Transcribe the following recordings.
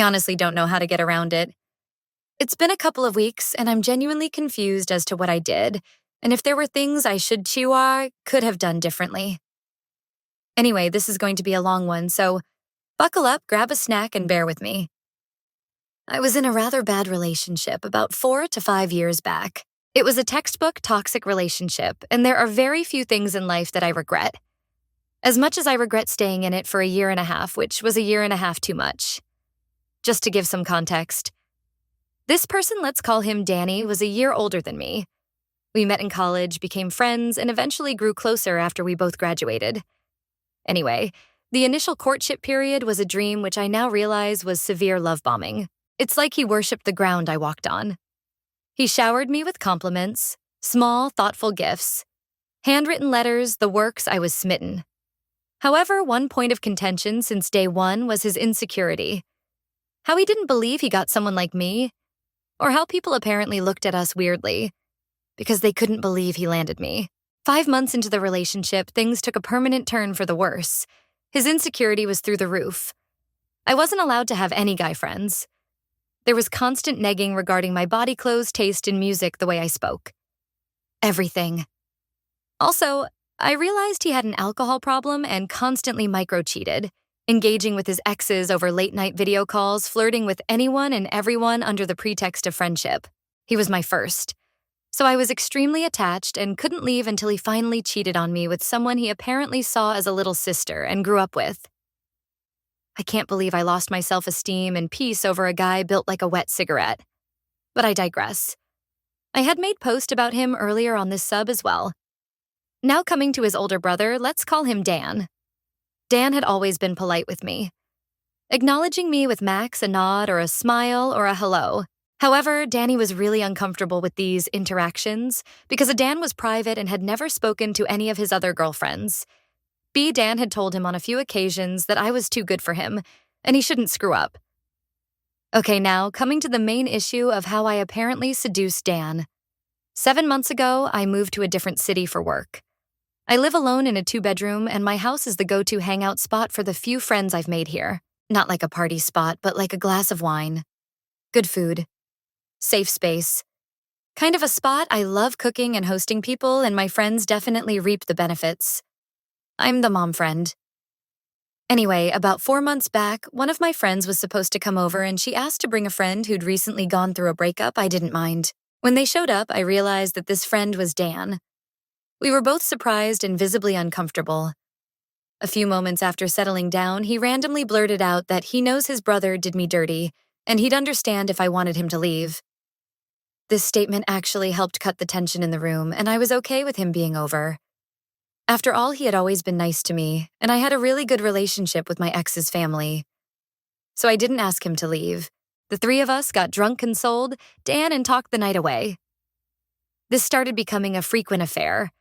honestly don't know how to get around it. It's been a couple of weeks, and I'm genuinely confused as to what I did, and if there were things I could have done differently. Anyway, this is going to be a long one, so buckle up, grab a snack, and bear with me. I was in a rather bad relationship about 4 to 5 years back. It was a textbook toxic relationship, and there are very few things in life that I regret. As much as I regret staying in it for a year and a half, which was a year and a half too much. Just to give some context, this person, let's call him Danny, was a year older than me. We met in college, became friends, and eventually grew closer after we both graduated. Anyway, the initial courtship period was a dream which I now realize was severe love bombing. It's like he worshipped the ground I walked on. He showered me with compliments, small, thoughtful gifts, handwritten letters, the works. I was smitten. However, one point of contention since day one was his insecurity. How he didn't believe he got someone like me, or how people apparently looked at us weirdly, because they couldn't believe he landed me. 5 months into the relationship, things took a permanent turn for the worse. His insecurity was through the roof. I wasn't allowed to have any guy friends. There was constant negging regarding my body clothes, taste, and music, the way I spoke. Everything. Also, I realized he had an alcohol problem and constantly micro-cheated, engaging with his exes over late-night video calls, flirting with anyone and everyone under the pretext of friendship. He was my first. So I was extremely attached and couldn't leave until he finally cheated on me with someone he apparently saw as a little sister and grew up with. I can't believe I lost my self-esteem and peace over a guy built like a wet cigarette. But I digress. I had made post about him earlier on this sub as well. Now coming to his older brother, let's call him Dan. Dan had always been polite with me, acknowledging me with max a nod or a smile or a hello. However, Danny was really uncomfortable with these interactions because Dan was private and had never spoken to any of his other girlfriends. Dan had told him on a few occasions that I was too good for him and he shouldn't screw up. Okay, now coming to the main issue of how I apparently seduced Dan. 7 months ago, I moved to a different city for work. I live alone in a 2-bedroom, and my house is the go-to hangout spot for the few friends I've made here. Not like a party spot, but like a glass of wine. Good food. Safe space. Kind of a spot I love cooking and hosting people, and my friends definitely reap the benefits. I'm the mom friend. Anyway, about 4 months back, one of my friends was supposed to come over and she asked to bring a friend who'd recently gone through a breakup. I didn't mind. When they showed up, I realized that this friend was Dan. We were both surprised and visibly uncomfortable. A few moments after settling down, he randomly blurted out that he knows his brother did me dirty, and he'd understand if I wanted him to leave. This statement actually helped cut the tension in the room, and I was okay with him being over. After all, he had always been nice to me, and I had a really good relationship with my ex's family. So I didn't ask him to leave. The 3 of us got drunk, consoled, Dan, and talked the night away. This started becoming a frequent affair.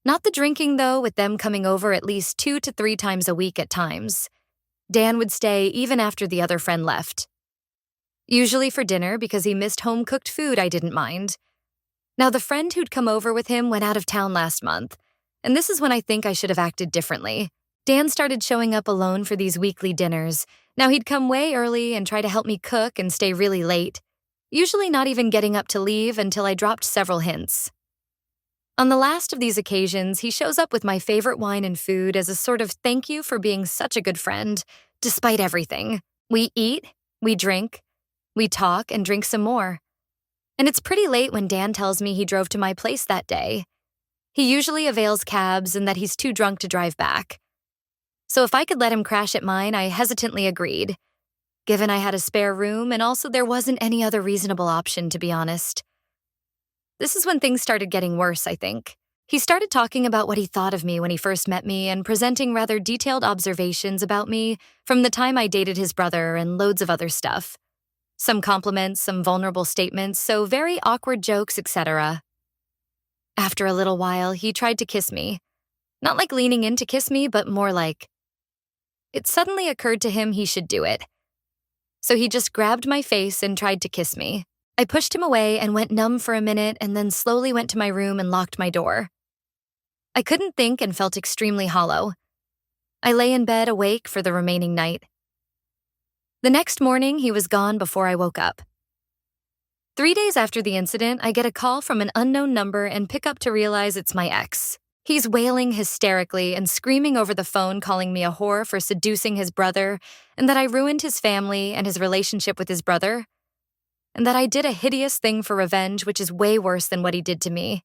Not the drinking, though, with them coming over at least 2 to 3 times a week at times. Dan would stay even after the other friend left. Usually for dinner because he missed home-cooked food I didn't mind. Now, the friend who'd come over with him went out of town last month, and this is when I think I should have acted differently. Dan started showing up alone for these weekly dinners. Now he'd come way early and try to help me cook and stay really late, usually not even getting up to leave until I dropped several hints. On the last of these occasions, he shows up with my favorite wine and food as a sort of thank you for being such a good friend, despite everything. We eat, we drink, we talk and drink some more. And it's pretty late when Dan tells me he drove to my place that day. He usually avails cabs and that he's too drunk to drive back. So if I could let him crash at mine, I hesitantly agreed, given I had a spare room and also there wasn't any other reasonable option, to be honest. This is when things started getting worse, I think. He started talking about what he thought of me when he first met me and presenting rather detailed observations about me from the time I dated his brother and loads of other stuff. Some compliments, some vulnerable statements, so very awkward jokes, etc. After a little while, he tried to kiss me. Not like leaning in to kiss me, but more like... It suddenly occurred to him he should do it. So he just grabbed my face and tried to kiss me. I pushed him away and went numb for a minute and then slowly went to my room and locked my door. I couldn't think and felt extremely hollow. I lay in bed awake for the remaining night. The next morning, he was gone before I woke up. 3 days after the incident, I get a call from an unknown number and pick up to realize it's my ex. He's wailing hysterically and screaming over the phone, calling me a whore for seducing his brother, and that I ruined his family and his relationship with his brother, and that I did a hideous thing for revenge, which is way worse than what he did to me.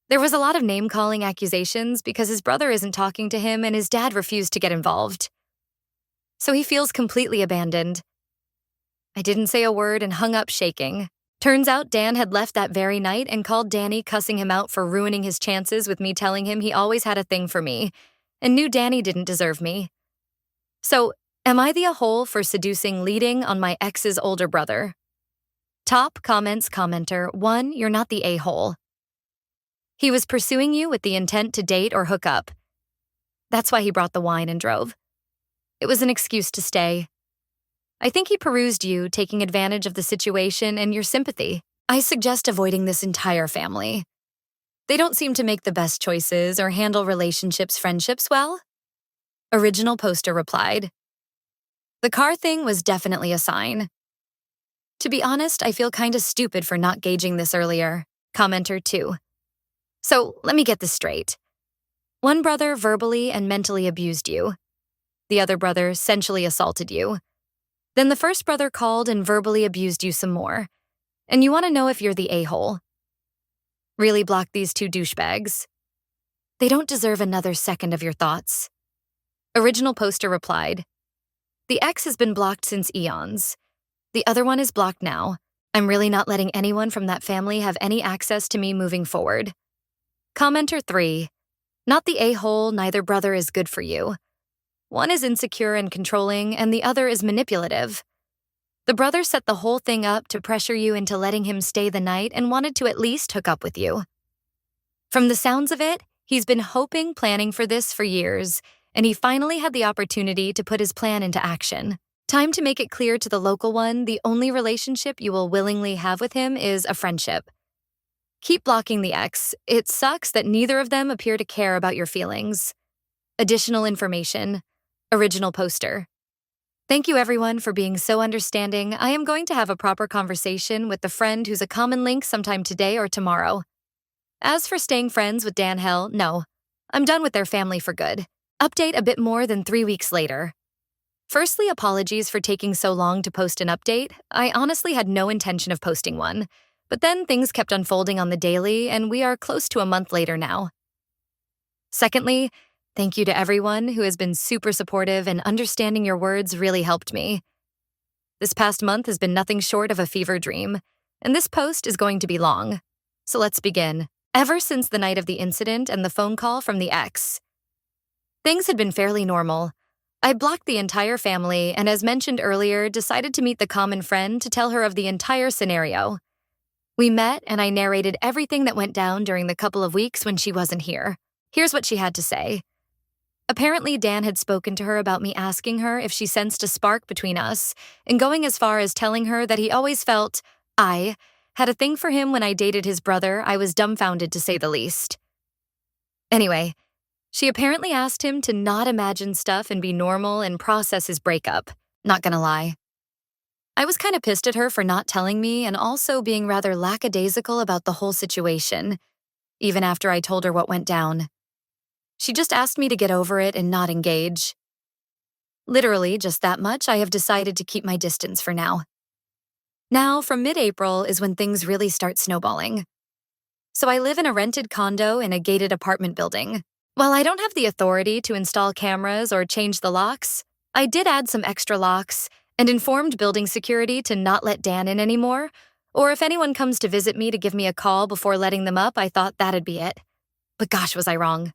There was a lot of name-calling accusations because his brother isn't talking to him and his dad refused to get involved. So he feels completely abandoned. I didn't say a word and hung up shaking. Turns out Dan had left that very night and called Danny, cussing him out for ruining his chances with me telling him he always had a thing for me and knew Danny didn't deserve me. So, am I the a-hole for seducing leading on my ex's older brother? Top comments commenter 1, you're not the a-hole. He was pursuing you with the intent to date or hook up. That's why he brought the wine and drove. It was an excuse to stay. I think he perused you, taking advantage of the situation and your sympathy. I suggest avoiding this entire family. They don't seem to make the best choices or handle friendships well. Original poster replied. The car thing was definitely a sign. To be honest, I feel kinda stupid for not gauging this earlier. Commenter 2. So, let me get this straight. One brother verbally and mentally abused you. The other brother sensually assaulted you. Then the first brother called and verbally abused you some more. And you want to know if you're the a-hole. Really block these two douchebags. They don't deserve another second of your thoughts. Original poster replied. The ex has been blocked since eons. The other one is blocked now. I'm really not letting anyone from that family have any access to me moving forward. Commenter 3. Not the a-hole, neither brother is good for you. One is insecure and controlling, and the other is manipulative. The brother set the whole thing up to pressure you into letting him stay the night and wanted to at least hook up with you. From the sounds of it, he's been planning for this for years, and he finally had the opportunity to put his plan into action. Time to make it clear to the local one the only relationship you will willingly have with him is a friendship. Keep blocking the ex. It sucks that neither of them appear to care about your feelings. Additional information. Original poster. Thank you everyone for being so understanding. I am going to have a proper conversation with the friend who's a common link sometime today or tomorrow. As for staying friends with Dan Hell, no. I'm done with their family for good. Update a bit more than 3 weeks later. Firstly, apologies for taking so long to post an update. I honestly had no intention of posting one. But then things kept unfolding on the daily, and we are close to a month later now. Secondly, thank you to everyone who has been super supportive, and understanding your words really helped me. This past month has been nothing short of a fever dream, and this post is going to be long. So let's begin. Ever since the night of the incident and the phone call from the ex, things had been fairly normal. I blocked the entire family and, as mentioned earlier, decided to meet the common friend to tell her of the entire scenario. We met and I narrated everything that went down during the couple of weeks when she wasn't here. Here's what she had to say. Apparently, Dan had spoken to her about me asking her if she sensed a spark between us, and going as far as telling her that he always felt I had a thing for him when I dated his brother. I was dumbfounded, to say the least. Anyway, she apparently asked him to not imagine stuff and be normal and process his breakup. Not gonna lie. I was kind of pissed at her for not telling me and also being rather lackadaisical about the whole situation, even after I told her what went down. She just asked me to get over it and not engage. Literally, just that much, I have decided to keep my distance for now. Now, from mid-April is when things really start snowballing. So I live in a rented condo in a gated apartment building. While I don't have the authority to install cameras or change the locks, I did add some extra locks and informed building security to not let Dan in anymore, or if anyone comes to visit me to give me a call before letting them up, I thought that'd be it. But gosh, was I wrong.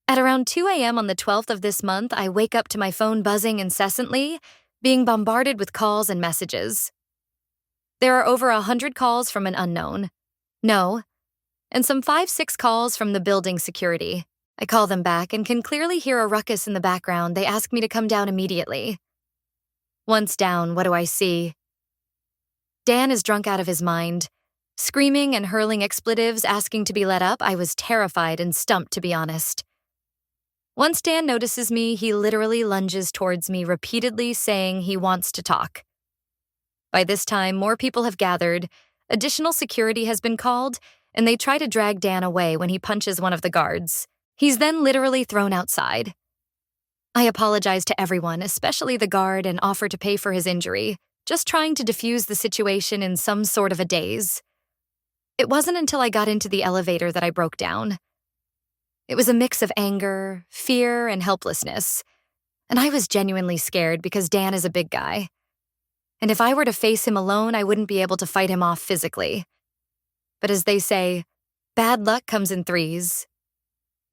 At around 2 a.m. on the 12th of this month, I wake up to my phone buzzing incessantly, being bombarded with calls and messages. There are over 100 calls from an unknown. No. And some 5-6 calls from the building security. I call them back and can clearly hear a ruckus in the background. They ask me to come down immediately. Once down, what do I see? Dan is drunk out of his mind. Screaming and hurling expletives, asking to be let up. I was terrified and stumped, to be honest. Once Dan notices me, he literally lunges towards me, repeatedly saying he wants to talk. By this time, more people have gathered, additional security has been called, and they try to drag Dan away when he punches one of the guards. He's then literally thrown outside. I apologize to everyone, especially the guard, and offer to pay for his injury, just trying to defuse the situation in some sort of a daze. It wasn't until I got into the elevator that I broke down. It was a mix of anger, fear, and helplessness, and I was genuinely scared because Dan is a big guy. And if I were to face him alone, I wouldn't be able to fight him off physically. But as they say, bad luck comes in threes.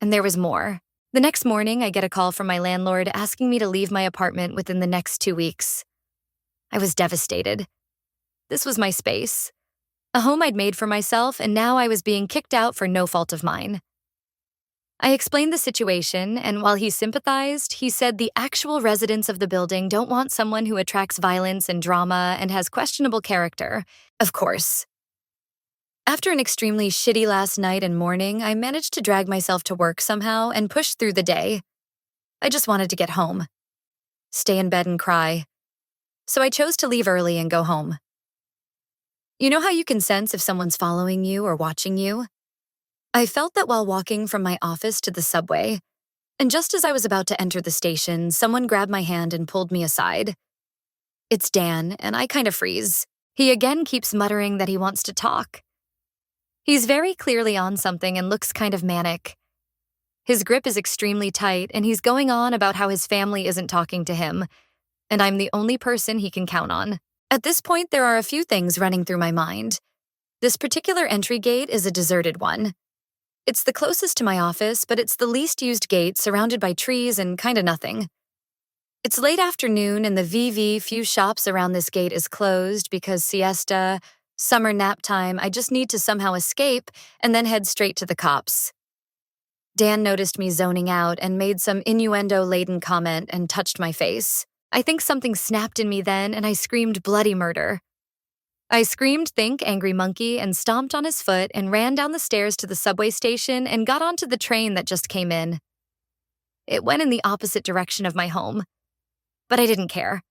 And there was more. The next morning, I get a call from my landlord asking me to leave my apartment within the next 2 weeks. I was devastated. This was my space, a home I'd made for myself, and now I was being kicked out for no fault of mine. I explained the situation, and while he sympathized, he said the actual residents of the building don't want someone who attracts violence and drama and has questionable character. Of course. After an extremely shitty last night and morning, I managed to drag myself to work somehow and push through the day. I just wanted to get home, stay in bed and cry. So I chose to leave early and go home. You know how you can sense if someone's following you or watching you? I felt that while walking from my office to the subway, and just as I was about to enter the station, someone grabbed my hand and pulled me aside. It's Dan, and I kind of freeze. He again keeps muttering that he wants to talk. He's very clearly on something and looks kind of manic. His grip is extremely tight, and he's going on about how his family isn't talking to him, and I'm the only person he can count on. At this point, there are a few things running through my mind. This particular entry gate is a deserted one. It's the closest to my office, but it's the least used gate, surrounded by trees and kinda nothing. It's late afternoon, and the few shops around this gate is closed because siesta, summer nap time. I just need to somehow escape and then head straight to the cops. Dan noticed me zoning out and made some innuendo-laden comment and touched my face. I think something snapped in me then, and I screamed bloody murder. I screamed, "Think, angry monkey," and stomped on his foot and ran down the stairs to the subway station and got onto the train that just came in. It went in the opposite direction of my home, but I didn't care.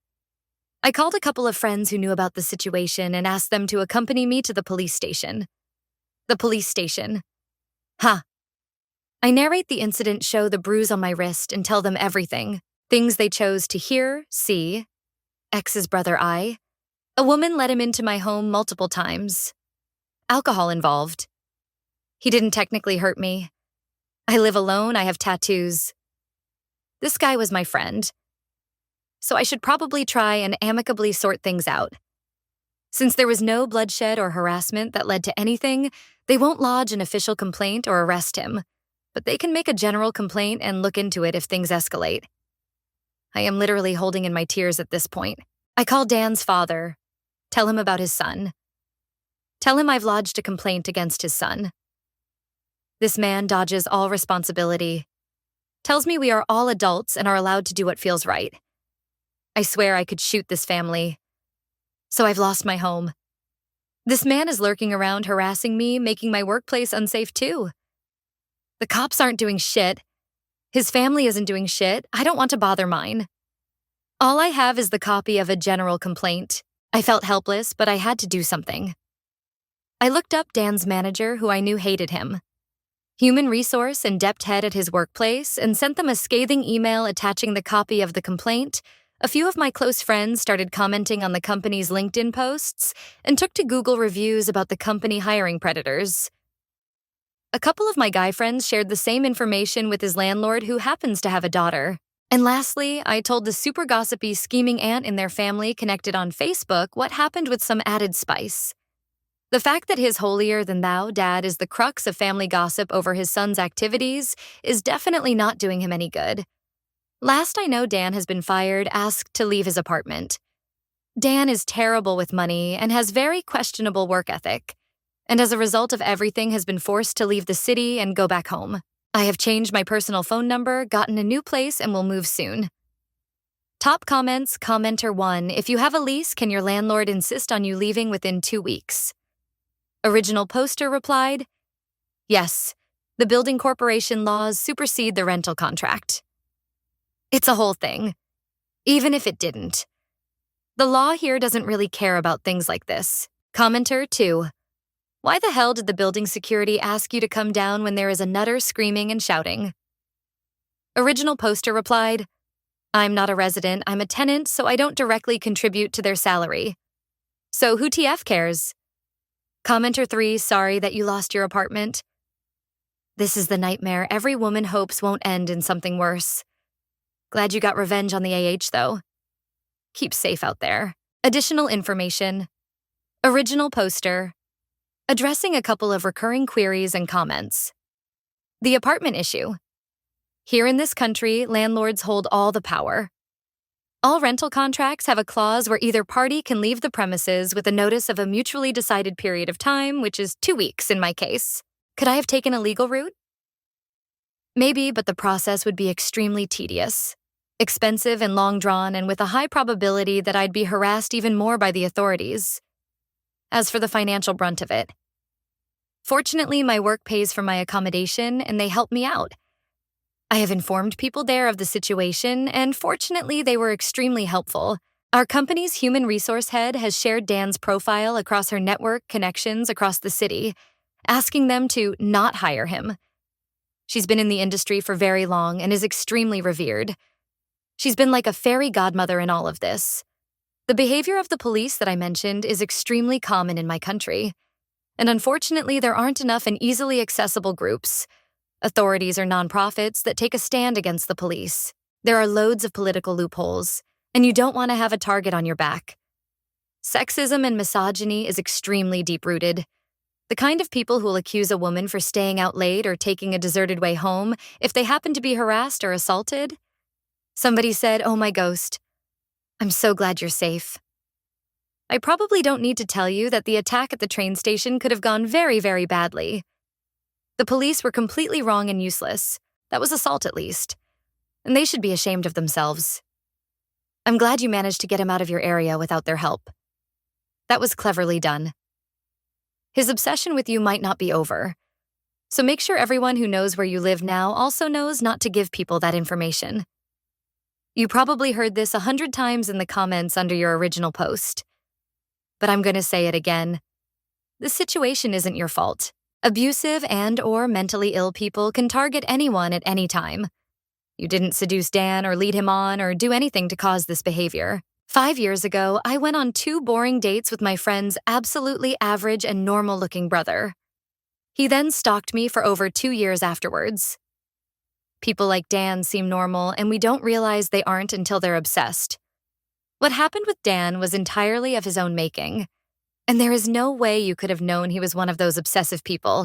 I called a couple of friends who knew about the situation and asked them to accompany me to the police station. The police station. I narrate the incident, show the bruise on my wrist, and tell them everything. Things they chose to hear, see. Ex's brother I. A woman let him into my home multiple times. Alcohol involved. He didn't technically hurt me. I live alone, I have tattoos. This guy was my friend. So I should probably try and amicably sort things out. Since there was no bloodshed or harassment that led to anything, they won't lodge an official complaint or arrest him, but they can make a general complaint and look into it if things escalate. I am literally holding in my tears at this point. I call Dan's father, tell him about his son. Tell him I've lodged a complaint against his son. This man dodges all responsibility. Tells me we are all adults and are allowed to do what feels right. I swear I could shoot this family. So I've lost my home. This man is lurking around harassing me, making my workplace unsafe too. The cops aren't doing shit. His family isn't doing shit. I don't want to bother mine. All I have is the copy of a general complaint. I felt helpless, but I had to do something. I looked up Dan's manager, who I knew hated him. Human resource and debt head at his workplace, and sent them a scathing email attaching the copy of the complaint. A few of my close friends started commenting on the company's LinkedIn posts and took to Google reviews about the company hiring predators. A couple of my guy friends shared the same information with his landlord, who happens to have a daughter. And lastly, I told the super gossipy, scheming aunt in their family connected on Facebook what happened with some added spice. The fact that his holier-than-thou dad is the crux of family gossip over his son's activities is definitely not doing him any good. Last I know, Dan has been fired, asked to leave his apartment. Dan is terrible with money and has very questionable work ethic, and as a result of everything has been forced to leave the city and go back home. I have changed my personal phone number, gotten a new place, and will move soon. Top comments, commenter 1, if you have a lease, can your landlord insist on you leaving within 2 weeks? Original poster replied, yes, The building corporation laws supersede the rental contract. It's a whole thing, even if it didn't. The law here doesn't really care about things like this. Commenter 2. Why the hell did the building security ask you to come down when there is a nutter screaming and shouting? Original poster replied, I'm not a resident, I'm a tenant, so I don't directly contribute to their salary. So who TF cares? Commenter 3, sorry that you lost your apartment. This is the nightmare every woman hopes won't end in something worse. Glad you got revenge on the AH, though. Keep safe out there. Additional information. Original poster. Addressing a couple of recurring queries and comments. The apartment issue. Here in this country, landlords hold all the power. All rental contracts have a clause where either party can leave the premises with a notice of a mutually decided period of time, which is 2 weeks in my case. Could I have taken a legal route? Maybe, but the process would be extremely tedious, expensive and long drawn, and with a high probability that I'd be harassed even more by the authorities. As for the financial brunt of it, fortunately, my work pays for my accommodation and they help me out. I have informed people there of the situation, and fortunately, they were extremely helpful. Our company's human resource head has shared Dan's profile across her network connections across the city, asking them to not hire him. She's been in the industry for very long and is extremely revered. She's been like a fairy godmother in all of this. The behavior of the police that I mentioned is extremely common in my country, and unfortunately, there aren't enough and easily accessible groups, authorities or nonprofits that take a stand against the police. There are loads of political loopholes, and you don't want to have a target on your back. Sexism and misogyny is extremely deep-rooted. The kind of people who will accuse a woman for staying out late or taking a deserted way home if they happen to be harassed or assaulted. Somebody said, "Oh, my ghost. I'm so glad you're safe." I probably don't need to tell you that the attack at the train station could have gone very, very badly. The police were completely wrong and useless. That was assault at least. And they should be ashamed of themselves. I'm glad you managed to get him out of your area without their help. That was cleverly done. His obsession with you might not be over. So make sure everyone who knows where you live now also knows not to give people that information. You probably heard this 100 times in the comments under your original post. But I'm going to say it again. This situation isn't your fault. Abusive and/or mentally ill people can target anyone at any time. You didn't seduce Dan or lead him on or do anything to cause this behavior. 5 years ago, I went on 2 boring dates with my friend's absolutely average and normal-looking brother. He then stalked me for over 2 years afterwards. People like Dan seem normal, and we don't realize they aren't until they're obsessed. What happened with Dan was entirely of his own making. And there is no way you could have known he was one of those obsessive people.